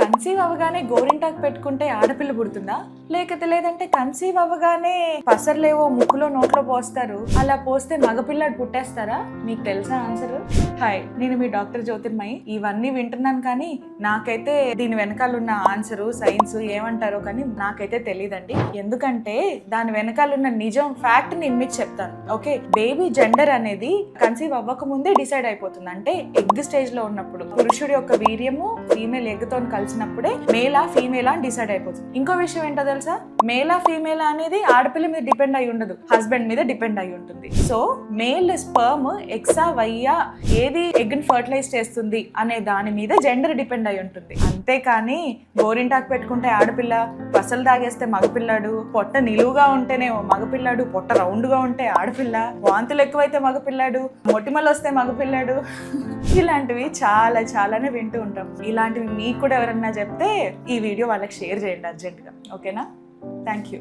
Conceive అవ్వగానే గోరింటాకు పెట్టుకుంటే ఆడపిల్ల పుడుతుందా, లేదంటే కన్సీవ్ అవ్వగానే పసర్లేవో ముక్కులో నోట్లో పోస్తారు, అలా పోస్తే మగపిల్లాడు పుట్టేస్తారా? మీకు తెలుసా ఆన్సర్? హాయ్, నేను మీ డాక్టర్ జ్యోతిర్మయి. ఇవన్నీ వింటున్నాను కానీ నాకైతే దీని వెనకాల ఉన్న ఆన్సరు సైన్స్ ఏమంటారో కానీ నాకైతే తెలియదండి. ఎందుకంటే దాని వెనకాల ఉన్న నిజం ఫ్యాక్ట్ నేను మీకు చెప్తాను. ఓకే, బేబీ జెండర్ అనేది కన్సీవ్ అవ్వక ముందే డిసైడ్ అయిపోతుంది. అంటే ఎగ్ స్టేజ్ లో ఉన్నప్పుడు పురుషుడి యొక్క వీర్యము ఫీమేల్ ఎగ్ తో కలిసినప్పుడే మేలా ఫీమేలా అని డిసైడ్ అయిపోతుంది. ఇంకో విషయం ఏంటో తెలుసా, మేలా ఫీమేలా అనేది ఆడపిల్ల మీద డిపెండ్ అయి ఉండదు, హస్బెండ్ మీద డిపెండ్ అయి ఉంటుంది. సో మేల్ స్పర్మ్ ఎక్సా వైయా ఏది ఎగ్ ని ఫర్టిలైజ్ చేస్తుంది అనే దాని మీద జెండర్ డిపెండ్ అయి ఉంటుంది. అంతేకాని గోరింటాకు పెట్టుకుంటే ఆడపిల్ల, పసలు తాగేస్తే మగపిల్లాడు, పొట్ట నిలువుగా ఉంటేనే మగపిల్లాడు, పొట్ట రౌండ్ గా ఉంటే ఆడపిల్ల, వాంతులు ఎక్కువైతే మగపిల్లాడు, మొటిమలు వస్తే మగపిల్లాడు, ఇలాంటివి చాలానే వింటూ ఉంటాం. ఇలాంటివి మీకు కూడా ఎవరన్నా చెప్తే ఈ వీడియో వాళ్ళకి షేర్ చేయండి అర్జెంట్గా. ఓకేనా? Thank you.